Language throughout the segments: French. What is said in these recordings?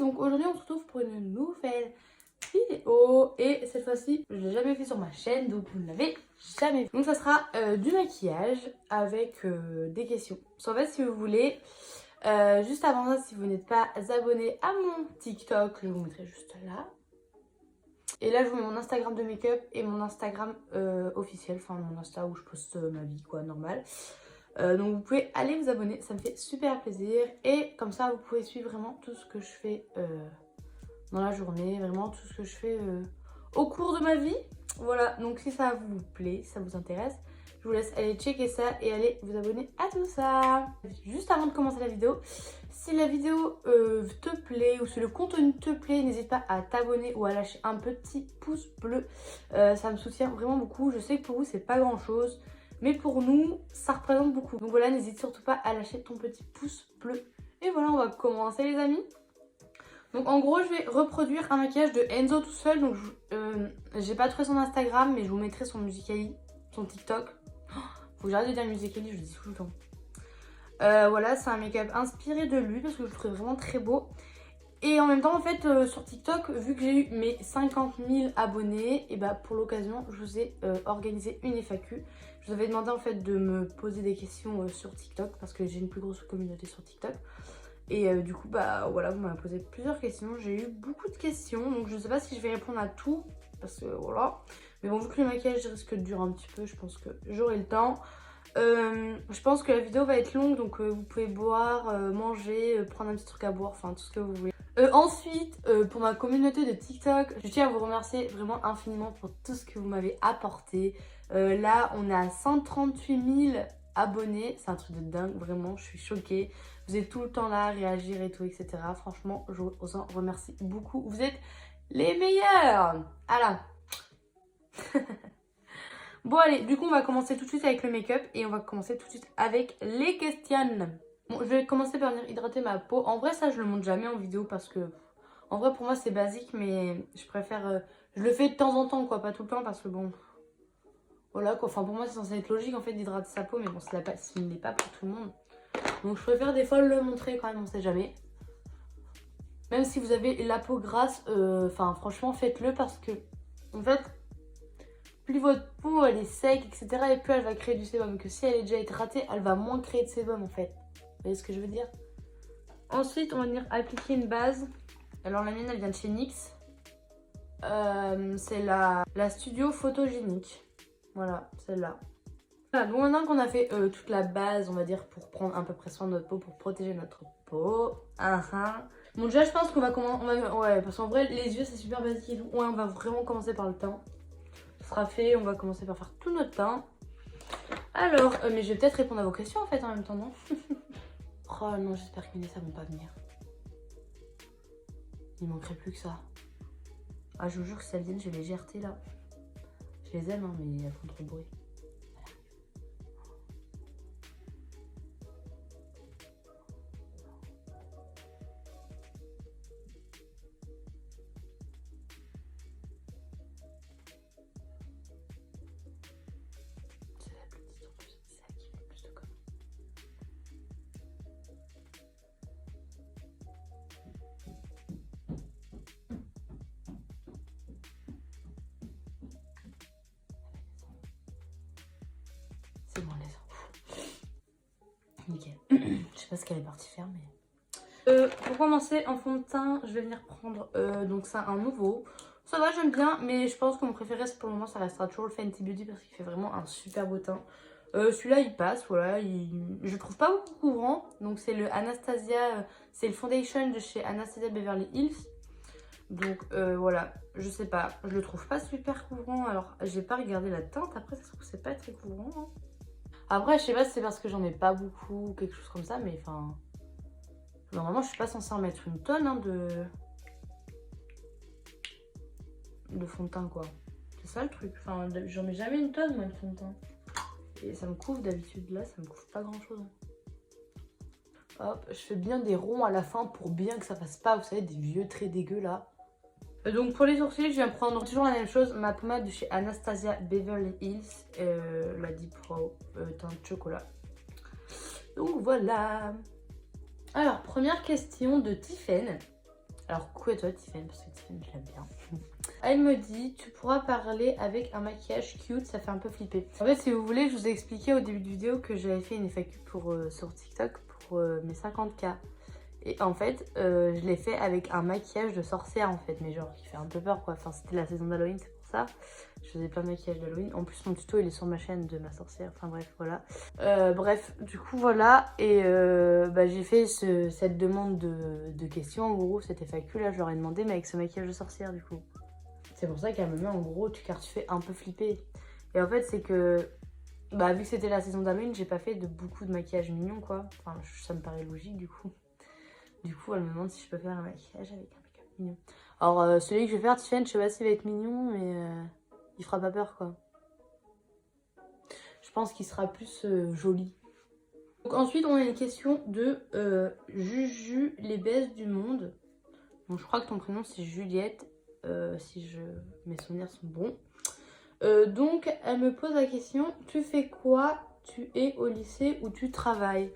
donc aujourd'hui on se retrouve pour une nouvelle vidéo. Et cette fois-ci, je ne l'ai jamais fait sur ma chaîne, donc vous ne l'avez jamais vu. Donc ça sera du maquillage avec des questions. En fait, si vous voulez, juste avant ça, si vous n'êtes pas abonné à mon TikTok, je vous mettrai juste là. Et là, je vous mets mon Instagram de make-up et mon Instagram officiel, enfin mon Insta où je poste ma vie, quoi, normal. Donc vous pouvez aller vous abonner, ça me fait super plaisir. Et comme ça, vous pouvez suivre vraiment tout ce que je fais dans la journée, vraiment tout ce que je fais au cours de ma vie. Voilà, donc si ça vous plaît, si ça vous intéresse, je vous laisse aller checker ça et aller vous abonner à tout ça. Juste avant de commencer la vidéo, si la vidéo te plaît ou si le contenu te plaît, n'hésite pas à t'abonner ou à lâcher un petit pouce bleu. Ça me soutient vraiment beaucoup. Je sais que pour vous, c'est pas grand chose, mais pour nous, ça représente beaucoup. Donc voilà, n'hésite surtout pas à lâcher ton petit pouce bleu. Et voilà, on va commencer les amis. Donc en gros, je vais reproduire un maquillage de Enzo tout seul. Donc j'ai pas trouvé son Instagram, mais je vous mettrai son Musical.ly, son TikTok. Faut que j'arrête de dire Musical.ly, je le dis tout le temps. Voilà, c'est un make-up inspiré de lui parce que je le trouve vraiment très beau. Et en même temps, en fait, sur TikTok, vu que j'ai eu mes 50 000 abonnés, et bah pour l'occasion, je vous ai organisé une FAQ. Je vous avais demandé en fait de me poser des questions sur TikTok parce que j'ai une plus grosse communauté sur TikTok. Et du coup, bah voilà, vous m'avez posé plusieurs questions. J'ai eu beaucoup de questions, donc je sais pas si je vais répondre à tout parce que voilà. Mais bon, vu que le maquillage risque de durer un petit peu, je pense que j'aurai le temps. Je pense que la vidéo va être longue, donc vous pouvez boire, manger, prendre un petit truc à boire, enfin tout ce que vous voulez. Ensuite, pour ma communauté de TikTok, je tiens à vous remercier vraiment infiniment pour tout ce que vous m'avez apporté. Là, on est à 138 000 abonnés, c'est un truc de dingue, vraiment, je suis choquée. Vous êtes tout le temps là à réagir et tout, etc. Franchement, je vous en remercie beaucoup. Vous êtes les meilleurs. Voilà. Bon allez, du coup on va commencer tout de suite avec le make-up et on va commencer tout de suite avec les questions. Bon, je vais commencer par venir hydrater ma peau. En vrai ça je le montre jamais en vidéo parce que en vrai pour moi c'est basique, mais je préfère je le fais de temps en temps quoi, pas tout le temps parce que bon voilà quoi, enfin pour moi c'est censé être logique en fait d'hydrater sa peau, mais bon ce n'est pas pour tout le monde. Donc je préfère des fois le montrer quand même, on sait jamais. Même si vous avez la peau grasse, enfin franchement faites-le parce que en fait plus votre peau elle est sec, etc. et plus elle va créer du sébum. Que si elle est déjà hydratée, elle va moins créer de sébum en fait. Vous voyez ce que je veux dire? Ensuite, on va venir appliquer une base. Alors la mienne, elle vient de chez NYX. C'est la Studio Photogénique. Voilà, celle-là. Voilà, donc maintenant qu'on a fait toute la base, on va dire, pour prendre à peu près soin de notre peau, pour protéger notre peau. Bon, déjà, je pense qu'on va commencer. Ouais, parce qu'en vrai, les yeux, c'est super basique et tout. Ouais, on va vraiment commencer par le teint. Sera fait, on va commencer par faire tout notre teint. Alors, mais je vais peut-être répondre à vos questions en fait en même temps, non? Oh non, j'espère que mes ça vont pas venir. Il manquerait plus que ça. Ah, je vous jure que si elles viennent, j'ai les GRT là. Je les aime, hein, mais elles font trop de bruit. C'est bon, les enfants. Nickel. Je sais pas ce qu'elle est partie faire, mais... pour commencer, en fond de teint, je vais venir prendre donc ça, un nouveau. Ça va, j'aime bien, mais je pense que mon préféré, pour le moment, ça restera toujours le Fenty Beauty parce qu'il fait vraiment un super beau teint. Celui-là, il passe, voilà. Je trouve pas beaucoup couvrant. Donc, c'est le Anastasia, c'est le foundation de chez Anastasia Beverly Hills. Donc, voilà, je sais pas. Je le trouve pas super couvrant. Alors, j'ai pas regardé la teinte. Après, ça se trouve, c'est pas très couvrant. Hein. Après, je sais pas si c'est parce que j'en ai pas beaucoup ou quelque chose comme ça, mais enfin... Normalement, je suis pas censée en mettre une tonne hein, de fond de teint, quoi. C'est ça le truc. Enfin, j'en mets jamais une tonne, moi, de fond de teint. Et ça me couvre d'habitude. Là, ça me couvre pas grand-chose. Hop, je fais bien des ronds à la fin pour bien que ça fasse pas, vous savez, des vieux traits dégueux, là. Donc, pour les sourcils, je viens prendre toujours la même chose. Ma pommade de chez Anastasia Beverly Hills. La Deep Pro teinte chocolat. Donc, voilà. Alors, première question de Tiffen. Alors coucou à toi Tiffany, parce que Tiffany je l'aime bien. Elle me dit, tu pourras parler avec un maquillage cute, ça fait un peu flipper. En fait si vous voulez, je vous ai expliqué au début de vidéo que j'avais fait une FAQ sur TikTok pour mes 50K. Et en fait, je l'ai fait avec un maquillage de sorcière en fait, mais genre qui fait un peu peur quoi. Enfin c'était la saison d'Halloween, c'est pour ça. Je faisais plein de maquillage d'Halloween. En plus mon tuto il est sur ma chaîne de ma sorcière. Enfin bref voilà. Bref du coup voilà. Et j'ai fait cette demande de questions en gros. Cette FAQ là je leur ai demandé mais avec ce maquillage de sorcière du coup. C'est pour ça qu'elle me met en gros car tu fais un peu flipper. Et en fait c'est que vu que c'était la saison d'Halloween j'ai pas fait beaucoup de maquillage mignon quoi. Enfin ça me paraît logique du coup. Du coup, elle me demande si je peux faire un maquillage avec un make-up mignon. Alors, celui que je vais faire, Tiffany, je sais pas s'il va être mignon, mais il fera pas peur, quoi. Je pense qu'il sera plus joli. Donc, ensuite, on a une question de Juju, les baises du monde. Bon, je crois que ton prénom, c'est Juliette, si mes souvenirs sont bons. Donc, elle me pose la question, tu fais quoi? Tu es au lycée ou tu travailles?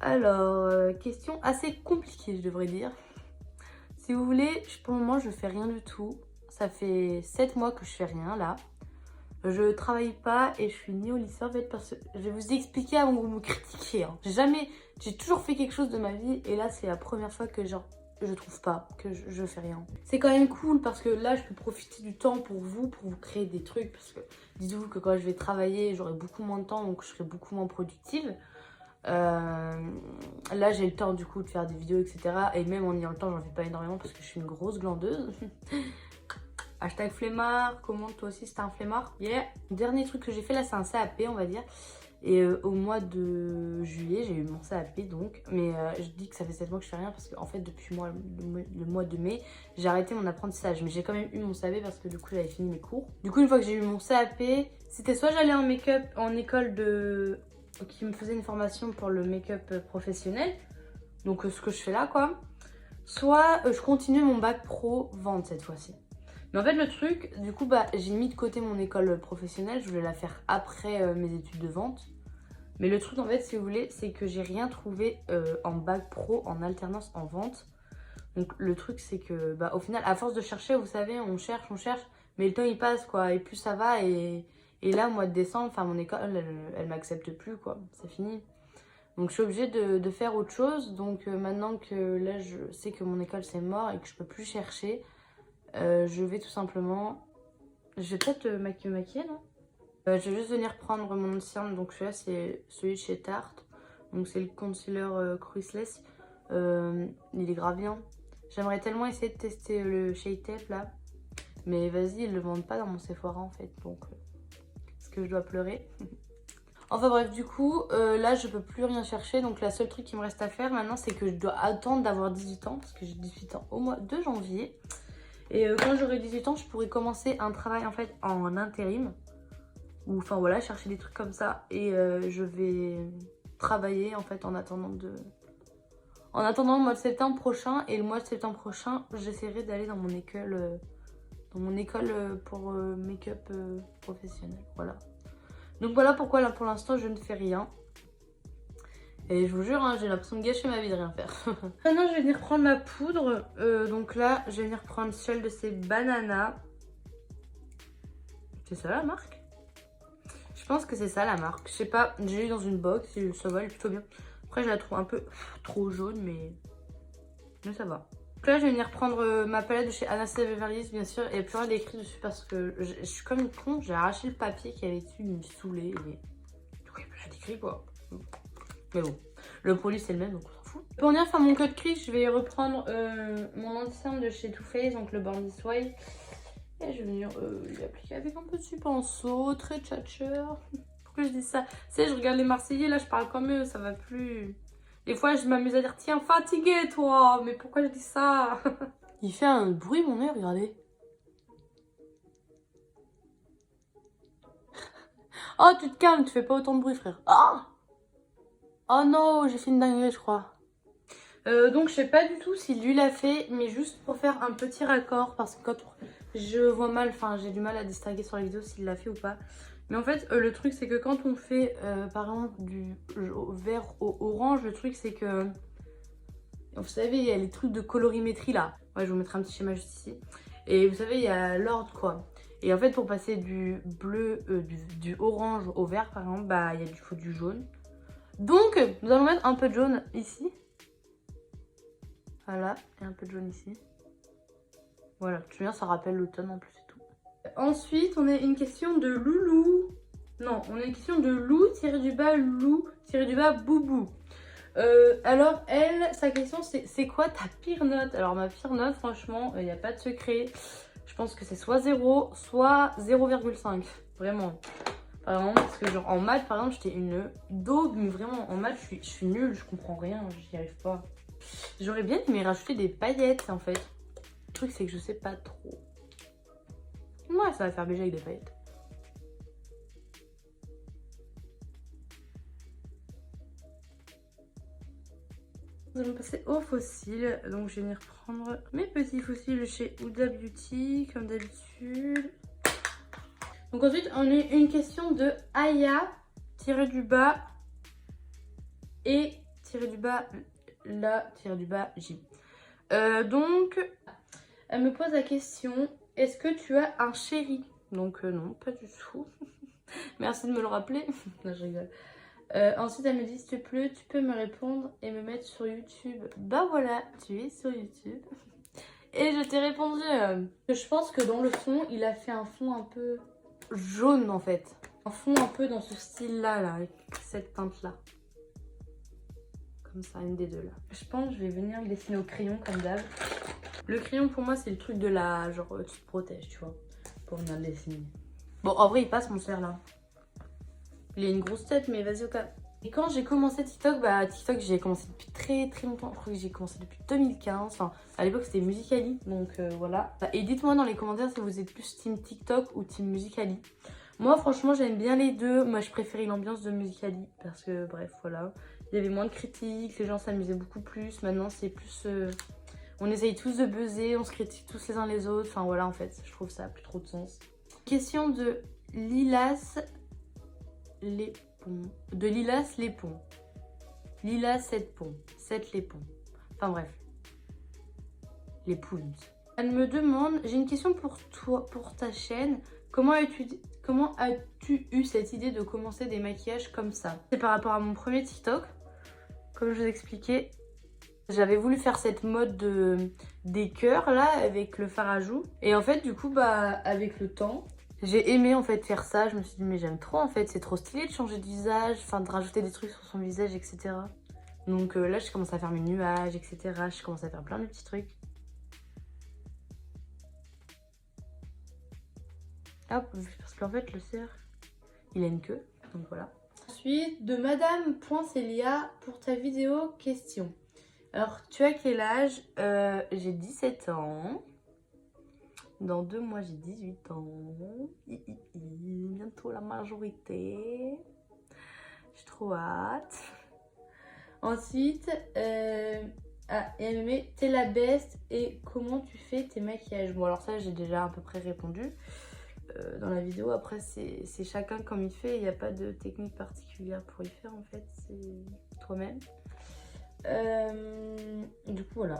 Alors, question assez compliquée, je devrais dire. Si vous voulez, pour le moment, je fais rien du tout. Ça fait 7 mois que je fais rien, là. Je travaille pas et je suis ni au lycée, en fait, parce que je vais vous expliquer avant que vous me critiquiez. Hein. J'ai toujours fait quelque chose de ma vie et là, c'est la première fois que, genre, je trouve pas, que je fais rien. C'est quand même cool parce que là, je peux profiter du temps pour vous créer des trucs. Parce que dites-vous que quand je vais travailler, j'aurai beaucoup moins de temps, donc je serai beaucoup moins productive. Là j'ai le temps du coup de faire des vidéos etc et même en ayant le temps j'en fais pas énormément parce que je suis une grosse glandeuse. Hashtag flemmard, commente toi aussi si t'es un flemmard. Yeah. Dernier truc que j'ai fait là c'est un CAP on va dire. Et au mois de juillet j'ai eu mon CAP donc. Mais je dis que ça fait 7 mois que je fais rien parce qu'en fait depuis le mois de mai j'ai arrêté mon apprentissage. Mais j'ai quand même eu mon CAP parce que du coup j'avais fini mes cours. Du coup une fois que j'ai eu mon CAP c'était soit j'allais en make-up en école qui me faisait une formation pour le make-up professionnel, donc ce que je fais là quoi, soit je continue mon bac pro vente cette fois-ci. Mais en fait le truc, du coup j'ai mis de côté mon école professionnelle, je voulais la faire après mes études de vente. Mais le truc en fait si vous voulez, c'est que j'ai rien trouvé en bac pro, en alternance en vente. Donc le truc c'est que au final à force de chercher, vous savez, on cherche, mais le temps il passe quoi, et plus ça va et là, au mois de décembre, enfin mon école, elle m'accepte plus, quoi. C'est fini. Donc je suis obligée de faire autre chose. Donc maintenant que là, je sais que mon école, c'est mort et que je peux plus chercher, je vais tout simplement... Je vais peut-être me maquiller, non je vais juste venir prendre mon ancien. Donc celui-là, c'est celui de chez Tarte. Donc c'est le concealer Cruiseless. Il est grave bien. J'aimerais tellement essayer de tester le Shade Tape, là. Mais vas-y, ils le vendent pas dans mon Sephora, en fait. Donc... que je dois pleurer. Enfin bref, du coup, là je peux plus rien chercher. Donc la seule truc qui me reste à faire maintenant, c'est que je dois attendre d'avoir 18 ans. Parce que j'ai 18 ans au mois de janvier. Et quand j'aurai 18 ans, je pourrai commencer un travail en fait en intérim. Ou enfin voilà, chercher des trucs comme ça. Et je vais travailler en fait en attendant le mois de septembre prochain. Et le mois de septembre prochain, j'essaierai d'aller dans mon école... pour make-up professionnel, voilà. Donc voilà pourquoi là pour l'instant je ne fais rien. Et je vous jure, hein, j'ai l'impression de gâcher ma vie de rien faire. Maintenant je vais venir prendre ma poudre. Donc là je vais venir prendre celle de ces bananas. C'est ça la marque? Je pense que c'est ça la marque. Je sais pas, j'ai eu dans une box et ça va, elle est plutôt bien. Après je la trouve un peu trop jaune mais ça va. Donc là, je vais venir prendre ma palette de chez Anastasia Beverly Hills, bien sûr. Et il n'y a plus rien d'écrit dessus parce que je suis comme une con. J'ai arraché le papier qui avait dessus, il me saoulait. Et... du coup, il n'y a plus rien d'écrit, quoi. Mais bon, le produit, c'est le même, donc on s'en fout. Pour venir faire mon code crease, je vais reprendre mon anti-cerne de chez Too Faced, donc le Born This Way. Et je vais venir l'appliquer avec un petit pinceau, très tchatcher. Pourquoi je dis ça? Tu sais, je regarde les Marseillais, là, je parle comme eux, ça va plus... Des fois, je m'amuse à dire, tiens, fatigué, toi. Mais pourquoi je dis ça? Il fait un bruit, mon nez, regardez. Oh, tu te calmes, tu fais pas autant de bruit, frère. Oh non, j'ai fait une dinguerie, je crois. Donc, je sais pas du tout si lui l'a fait, mais juste pour faire un petit raccord, parce que quand je vois mal, enfin, j'ai du mal à distinguer sur la vidéo s'il l'a fait ou pas. Mais en fait, le truc, c'est que quand on fait, par exemple, du vert au orange, le truc, c'est que Vous savez, il y a les trucs de colorimétrie là. Ouais, je vous mettrai un petit schéma juste ici. Et vous savez, il y a l'ordre quoi. Et en fait, pour passer du bleu, du orange au vert par exemple, bah il faut du jaune. Donc, nous allons mettre un peu de jaune ici. Voilà, et un peu de jaune ici. Voilà, tu vois, ça rappelle l'automne en plus et tout. Ensuite, on a une question de Loulou. Non, on a une question de Lou-Lou-Bas Boubou. Alors, elle, sa question, c'est quoi ta pire note? Alors, ma pire note, franchement, il n'y a pas de secret. Je pense que c'est soit 0, soit 0,5. Vraiment. Par exemple, parce que genre en maths, par exemple, j'étais une daube, mais vraiment, en maths, je suis nulle, je comprends rien, j'y arrive pas. J'aurais bien aimé rajouter des paillettes, en fait. Le truc, c'est que je sais pas trop. Ouais, ça va faire BG avec des paillettes. Nous allons passer aux fossiles. Donc, je vais venir prendre mes petits fossiles chez Huda Beauty, comme d'habitude. Donc, ensuite, on a une question de Aya, tiré du bas, et tiré du bas, la, tiré du bas, J. Donc, elle me pose la question, est-ce que tu as un chéri? Donc, non, pas du tout. Merci de me le rappeler. Non, je rigole. Ensuite, elle me dit, s'il te plaît, tu peux me répondre et me mettre sur YouTube. Bah voilà, tu es sur YouTube. Et je t'ai répondu. Je pense que dans le fond, il a fait un fond un peu jaune en fait. Un fond un peu dans ce style-là, là, avec cette teinte-là. Comme ça, une des deux là. Je pense que je vais venir le dessiner au crayon comme d'hab. Le crayon pour moi, c'est le truc de la... Genre, tu te protèges, tu vois. Pour venir le dessiner. Bon, en vrai, il passe mon cerf là. Il a une grosse tête, mais vas-y au cas. Et quand j'ai commencé TikTok, bah TikTok j'ai commencé depuis très longtemps. Je crois que j'ai commencé depuis 2015. Enfin, à l'époque c'était Musical.ly, donc voilà. Et dites-moi dans les commentaires si vous êtes plus team TikTok ou team Musical.ly. Moi franchement j'aime bien les deux. Moi je préférais l'ambiance de Musical.ly parce que bref voilà. Il y avait moins de critiques, les gens s'amusaient beaucoup plus. Maintenant c'est plus... on essaye tous de buzzer, on se critique tous les uns les autres. Enfin voilà en fait, je trouve ça a plus trop de sens. Question de Lilas... Les ponts. De Lilas les ponts. Lilas 7 ponts. 7 les ponts. Enfin bref. Les poules. Elle me demande, j'ai une question pour toi, pour ta chaîne. Comment as-tu eu cette idée de commencer des maquillages comme ça? C'est par rapport à mon premier TikTok. Comme je vous expliquais, j'avais voulu faire cette mode des cœurs là avec le fard à joues. Et en fait du coup bah avec le temps, j'ai aimé en fait faire ça. Je me suis dit mais j'aime trop en fait, c'est trop stylé de changer de visage, enfin de rajouter des trucs sur son visage etc. Donc là je commence à faire mes nuages etc. Je commence à faire plein de petits trucs. Hop, parce qu'en fait le cerf il a une queue, donc voilà. Ensuite de Madame.Celia pour ta vidéo question. Alors tu as quel âge? J'ai 17 ans. Dans 2 mois, j'ai 18 ans. Bientôt la majorité. J'ai trop hâte. Ensuite, elle me met t'es la best et comment tu fais tes maquillages? Bon, alors ça, j'ai déjà à peu près répondu dans la vidéo. Après, c'est chacun comme il fait. Il n'y a pas de technique particulière pour y faire en fait. C'est toi-même. Du coup, voilà.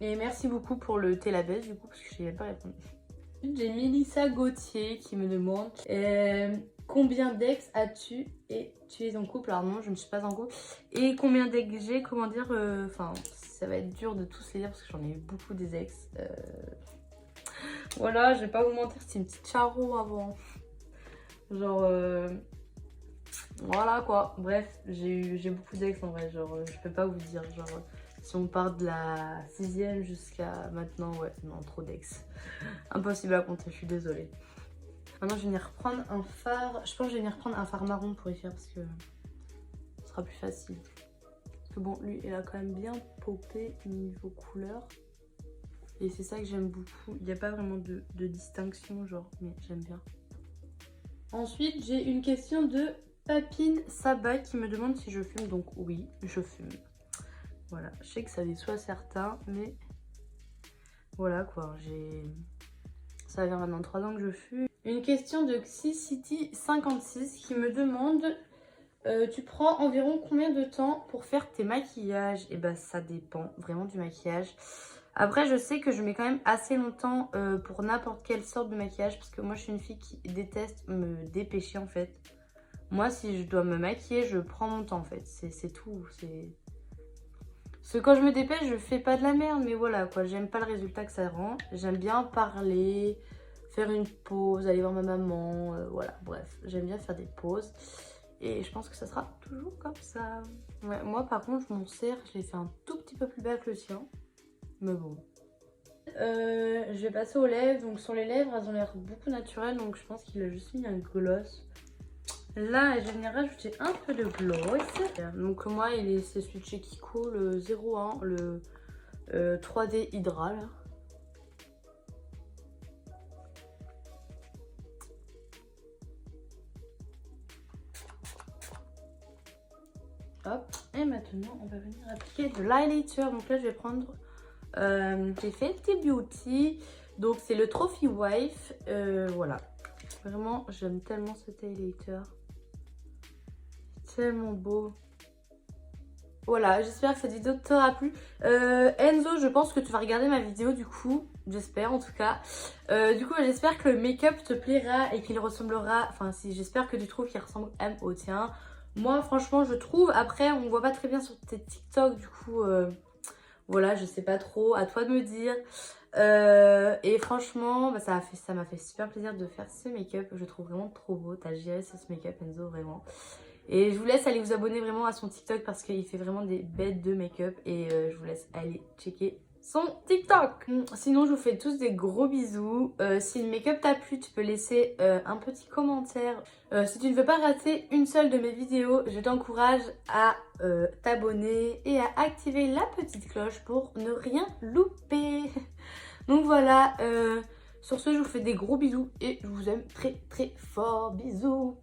Et merci beaucoup pour le thé la baisse du coup parce que je n'ai pas répondu. J'ai Mélissa Gauthier qui me demande combien d'ex as-tu et tu es en couple? Alors non, je ne suis pas en couple. Et combien d'ex j'ai? Comment dire? Enfin, ça va être dur de tous les dire parce que j'en ai eu beaucoup des ex. Voilà, je vais pas vous mentir, c'était une petite charo avant. Genre, voilà quoi. Bref, j'ai beaucoup d'ex en vrai. Genre, je peux pas vous dire. Genre, si on part de la 6e jusqu'à maintenant, ouais, non, trop d'ex. Impossible à compter, je suis désolée. Maintenant, je vais venir reprendre un fard. Je pense que je vais venir prendre un fard marron pour y faire parce que ce sera plus facile. Parce que bon, lui, il a quand même bien popé niveau couleur. Et c'est ça que j'aime beaucoup. Il n'y a pas vraiment de distinction, genre, mais j'aime bien. Ensuite, j'ai une question de Papine Saba qui me demande si je fume. Donc oui, je fume. Voilà, je sais que ça déçoit certains, mais voilà quoi, ça va faire maintenant 3 ans que je fume. Une question de XiCity56 qui me demande Tu prends environ combien de temps pour faire tes maquillages? Et bah ça dépend vraiment du maquillage. Après je sais que je mets quand même assez longtemps pour n'importe quelle sorte de maquillage. Parce que moi je suis une fille qui déteste me dépêcher en fait. Moi si je dois me maquiller je prends mon temps en fait. C'est tout. Parce que quand je me dépêche je fais pas de la merde. Mais voilà quoi, j'aime pas le résultat que ça rend. J'aime bien parler, faire une pause, aller voir ma maman. Voilà bref, j'aime bien faire des pauses. Et je pense que ça sera toujours comme ça. Ouais, moi par contre mon cerne, je l'ai fait un tout petit peu plus bas que le sien. Mais bon. Je vais passer aux lèvres. Donc sur les lèvres, elles ont l'air beaucoup naturelles. Donc je pense qu'il a juste mis un gloss. Là, je viens rajouter un peu de gloss. Donc moi, c'est celui de chez Kiko, le 01, le 3D Hydra. Là. Hop, et maintenant on va venir appliquer de l'highlighter. Donc là je vais prendre, j'ai fait Fenty Beauty, donc c'est le Trophy Wife, voilà. Vraiment j'aime tellement cet highlighter, tellement beau. Voilà, j'espère que cette vidéo t'aura plu. Enzo, je pense que tu vas regarder ma vidéo du coup, j'espère en tout cas. Du coup, j'espère que le make-up te plaira et qu'il ressemblera, enfin si j'espère que tu trouves qu'il ressemble au tien. Moi, franchement, je trouve. Après, on voit pas très bien sur tes TikTok, du coup, voilà, je sais pas trop. À toi de me dire. Et franchement, bah, ça m'a fait super plaisir de faire ce make-up. Je le trouve vraiment trop beau. T'as géré ce make-up, Enzo, vraiment. Et je vous laisse aller vous abonner vraiment à son TikTok parce qu'il fait vraiment des bêtes de make-up. Et je vous laisse aller checker son TikTok. Sinon, je vous fais tous des gros bisous. Si le make-up t'a plu, tu peux laisser un petit commentaire. Si tu ne veux pas rater une seule de mes vidéos, je t'encourage à t'abonner et à activer la petite cloche pour ne rien louper. Donc voilà, sur ce, je vous fais des gros bisous et je vous aime très très fort. Bisous.